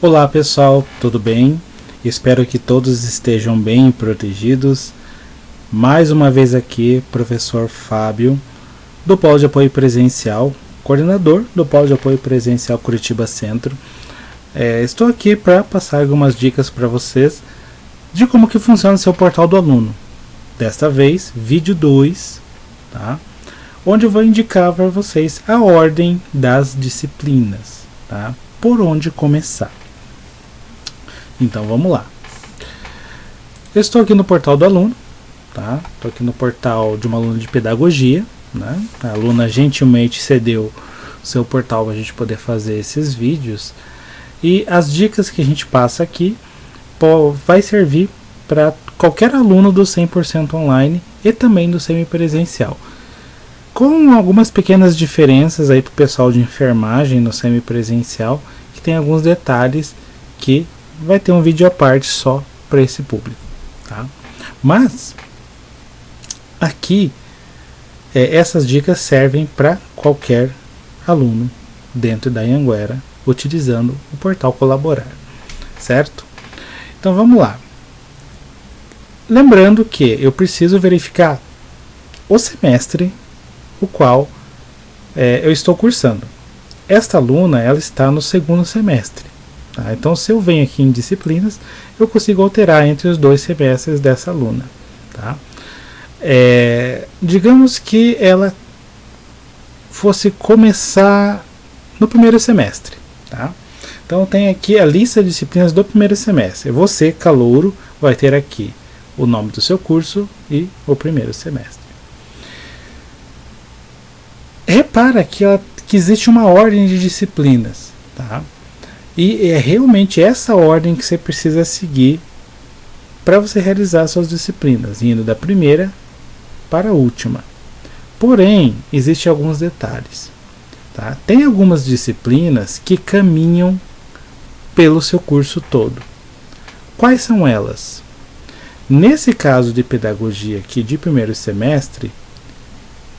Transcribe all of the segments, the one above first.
Olá pessoal, tudo bem? Espero que todos estejam bem protegidos. Mais uma vez aqui, professor Fábio, do Polo de Apoio Presencial, coordenador do Polo de Apoio Presencial Curitiba Centro. Estou aqui para passar algumas dicas para vocês de como que funciona o seu portal do aluno. Desta vez, vídeo 2, tá? Onde eu vou indicar para vocês a ordem das disciplinas, tá? Por onde começar. Então vamos lá. Eu estou aqui no portal do aluno, tá? Estou aqui no portal de uma aluna de pedagogia, né? A aluna gentilmente cedeu o seu portal para a gente poder fazer esses vídeos. E as dicas que a gente passa aqui vai servir para qualquer aluno do 100% online e também do semipresencial. Com algumas pequenas diferenças aí para o pessoal de enfermagem no semipresencial, que tem alguns detalhes que vai ter um vídeo à parte só para esse público, tá? Mas aqui essas dicas servem para qualquer aluno dentro da Anhanguera utilizando o portal Colaborar, certo? Então vamos lá. Lembrando que eu preciso verificar o semestre o qual eu estou cursando. Esta aluna ela está no segundo semestre. Tá? Então, se eu venho aqui em disciplinas, eu consigo alterar entre os dois semestres dessa aluna. Tá? Digamos que ela fosse começar no primeiro semestre. Tá? Então, tem aqui a lista de disciplinas do primeiro semestre. Você, calouro, vai ter aqui o nome do seu curso e o primeiro semestre. Repara que existe uma ordem de disciplinas. Tá? E é realmente essa ordem que você precisa seguir para você realizar suas disciplinas, indo da primeira para a última. Porém, existem alguns detalhes. Tá? Tem algumas disciplinas que caminham pelo seu curso todo. Quais são elas? Nesse caso de pedagogia aqui de primeiro semestre,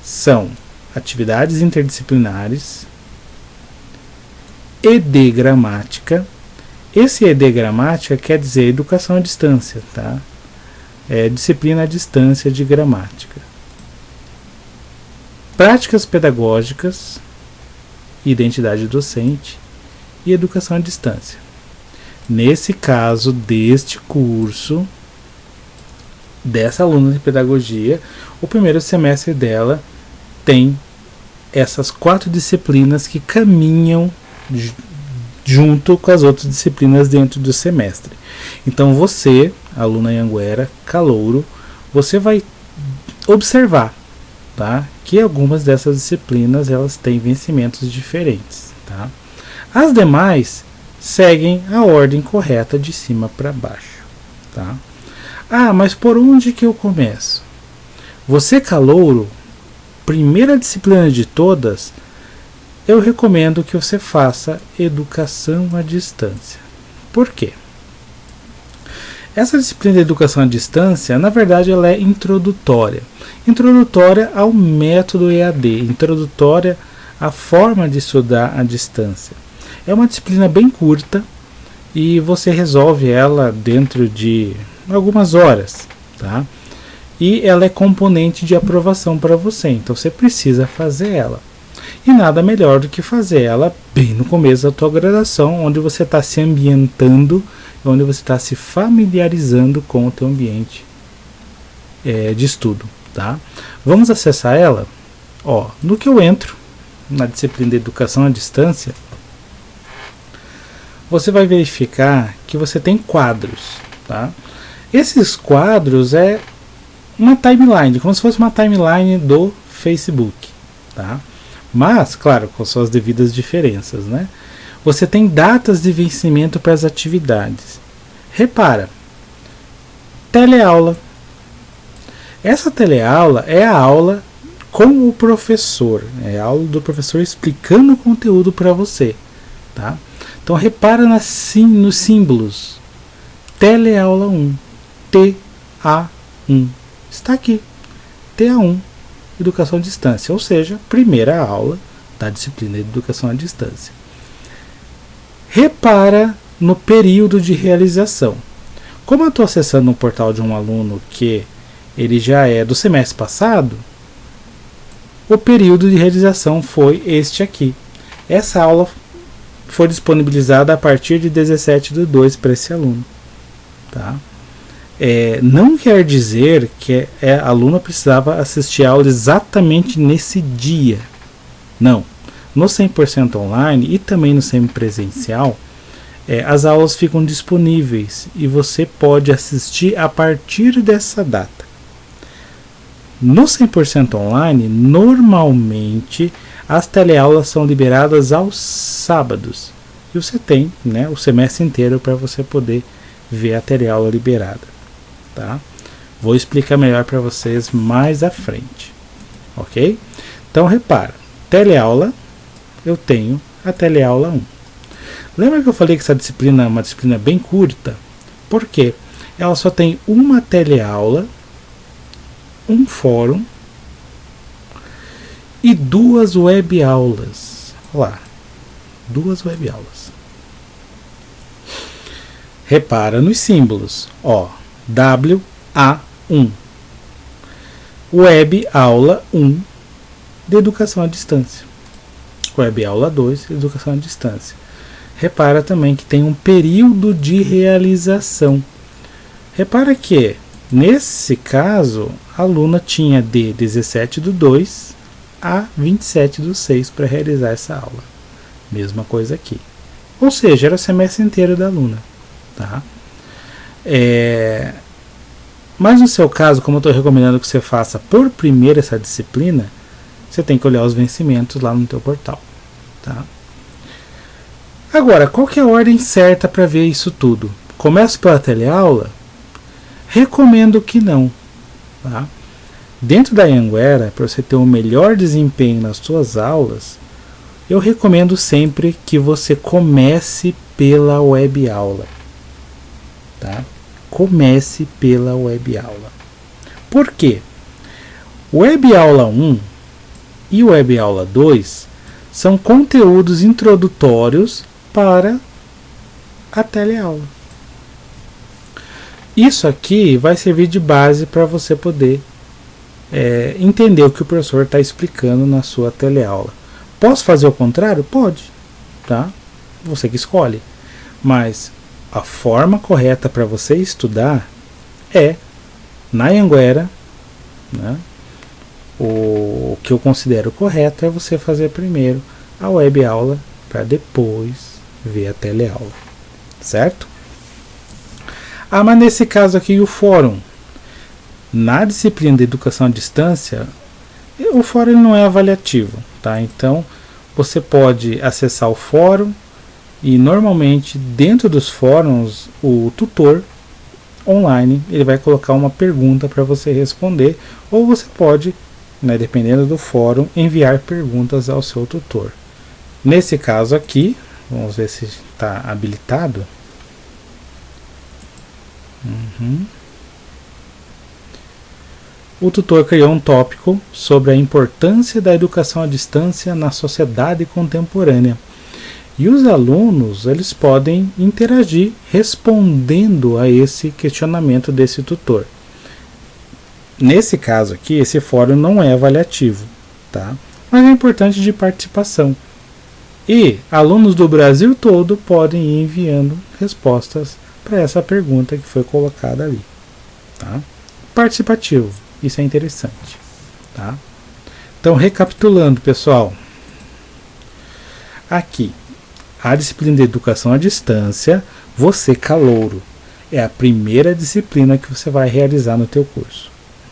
são atividades interdisciplinares, ED Gramática. Esse ED Gramática quer dizer educação à distância, tá? Disciplina à distância de gramática. Práticas pedagógicas, identidade docente e educação à distância. Nesse caso deste curso, dessa aluna de pedagogia, o primeiro semestre dela tem essas 4 disciplinas que caminham junto com as outras disciplinas dentro do semestre. Então você, aluna Anhanguera, calouro, você vai observar, tá, que algumas dessas disciplinas elas têm vencimentos diferentes. Tá? As demais seguem a ordem correta de cima para baixo. Tá? Mas por onde que eu começo? Você, calouro, primeira disciplina de todas, eu recomendo que você faça educação à distância. Por quê? Essa disciplina de educação à distância, na verdade, ela é introdutória. Introdutória ao método EAD, introdutória à forma de estudar à distância. É uma disciplina bem curta e você resolve ela dentro de algumas horas, tá? E ela é componente de aprovação para você, então você precisa fazer ela. E nada melhor do que fazer ela bem no começo da tua graduação, onde você está se ambientando, onde você está se familiarizando com o teu ambiente de estudo. Tá? Vamos acessar ela? No que eu entro na disciplina de educação à distância, você vai verificar que você tem quadros. Tá? Esses quadros é uma timeline, como se fosse uma timeline do Facebook. Tá? Mas, claro, com suas devidas diferenças, né? Você tem datas de vencimento para as atividades. Repara, teleaula. Essa teleaula é a aula com o professor. É a aula do professor explicando o conteúdo para você. Tá? Então, repara nos símbolos. Teleaula 1. TA1. Está aqui. TA1. Educação à distância, ou seja, primeira aula da disciplina de educação à distância. Repara no período de realização. Como eu estou acessando um portal de um aluno que ele já é do semestre passado, o período de realização foi este aqui. Essa aula foi disponibilizada a partir de 17/2 para esse aluno. Tá? Não quer dizer que a aluna precisava assistir a aula exatamente nesse dia. Não. No 100% online e também no semipresencial, as aulas ficam disponíveis e você pode assistir a partir dessa data. No 100% online, normalmente as teleaulas são liberadas aos sábados. E você tem, né, o semestre inteiro para você poder ver a teleaula liberada. Tá? Vou explicar melhor para vocês mais à frente. Ok? Então repara, teleaula, eu tenho a teleaula 1. Lembra que eu falei que essa disciplina é uma disciplina bem curta? Por quê? Ela só tem uma teleaula, um fórum e 2 webaulas. Olha lá, 2 webaulas. Repara nos símbolos. Ó, WA1. Web aula 1 de educação à distância. Web aula 2 de educação à distância. Repara também que tem um período de realização. Repara que, nesse caso, a aluna tinha de 17/2 a 27/6 para realizar essa aula. Mesma coisa aqui. Ou seja, era o semestre inteiro da aluna. Tá? Mas no seu caso, como eu estou recomendando que você faça por primeiro essa disciplina, você tem que olhar os vencimentos lá no teu portal. Tá? Agora, qual que é a ordem certa para ver isso tudo? Começo pela teleaula? Recomendo que não. Tá? Dentro da Anhanguera, para você ter um melhor desempenho nas suas aulas, eu recomendo sempre que você comece pela web aula. Tá? Comece pela web aula. Por quê? Web aula 1 e web aula 2 são conteúdos introdutórios para a teleaula. Isso aqui vai servir de base para você poder entender o que o professor está explicando na sua teleaula. Posso fazer o contrário? Pode. Tá? Você que escolhe. Mas a forma correta para você estudar é na Anhanguera, né? O que eu considero correto é você fazer primeiro a web aula para depois ver a teleaula, certo? Mas nesse caso aqui o fórum, na disciplina de educação à distância, o fórum não é avaliativo, tá? Então você pode acessar o fórum e normalmente dentro dos fóruns o tutor online ele vai colocar uma pergunta para você responder, ou você pode, né, dependendo do fórum, enviar perguntas ao seu tutor. Nesse caso aqui, vamos ver se está habilitado. O tutor criou um tópico sobre a importância da educação à distância na sociedade contemporânea. E os alunos eles podem interagir respondendo a esse questionamento desse tutor. Nesse caso aqui, esse fórum não é avaliativo, tá? Mas é importante de participação. E alunos do Brasil todo podem ir enviando respostas para essa pergunta que foi colocada ali. Tá? Participativo, isso é interessante. Tá? Então, recapitulando, pessoal. Aqui, a disciplina de educação à distância, você calouro, é a primeira disciplina que você vai realizar no teu curso.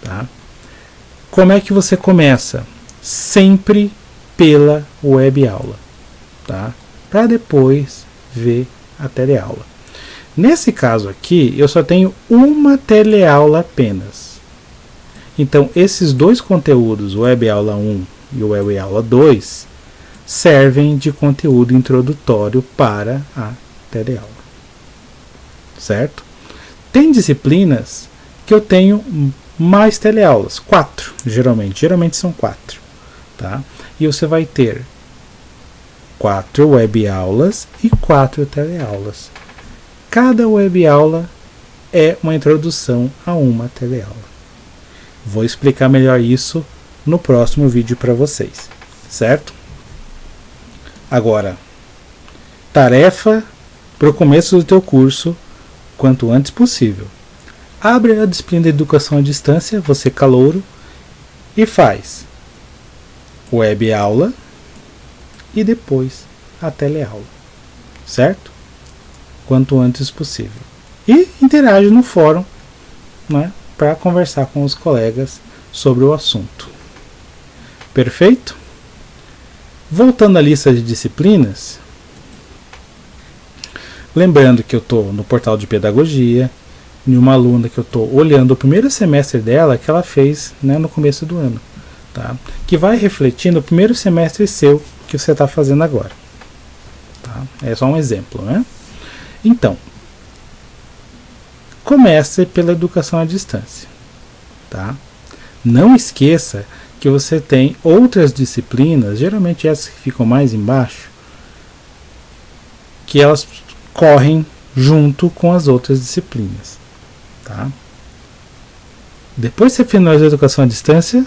Tá? Como é que você começa? Sempre pela web aula. Tá? Para depois ver a teleaula. Nesse caso aqui, eu só tenho uma teleaula apenas. Então, esses dois conteúdos, o Web Aula 1 e o Web Aula 2, servem de conteúdo introdutório para a teleaula. Certo? Tem disciplinas que eu tenho mais teleaulas, 4, geralmente são 4. Tá? E você vai ter 4 web aulas e 4 teleaulas. cada web aula é uma introdução a uma teleaula. Vou explicar melhor isso no próximo vídeo para vocês, certo? Agora, tarefa para o começo do teu curso, quanto antes possível. Abre a disciplina de educação à distância, você calouro, e faz web aula e depois a teleaula, certo? Quanto antes possível. E interage no fórum, né, para conversar com os colegas sobre o assunto. Perfeito? Voltando à lista de disciplinas, lembrando que eu estou no portal de pedagogia, em uma aluna que eu estou olhando o primeiro semestre dela que ela fez, né, no começo do ano, tá? Que vai refletir no primeiro semestre seu que você está fazendo agora. Tá? É só um exemplo, né? Então, comece pela educação à distância. Tá? Não esqueça que você tem outras disciplinas, geralmente essas que ficam mais embaixo, que elas correm junto com as outras disciplinas. Tá? Depois que você finalizar a educação à distância,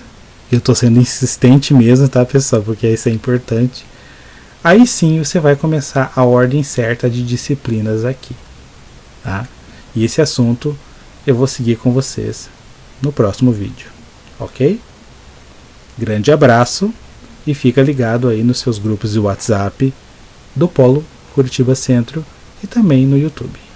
eu estou sendo insistente mesmo, tá, pessoal? Porque isso é importante. Aí sim você vai começar a ordem certa de disciplinas aqui. Tá? E esse assunto eu vou seguir com vocês no próximo vídeo. Ok? Grande abraço e fica ligado aí nos seus grupos de WhatsApp do Polo Curitiba Centro e também no YouTube.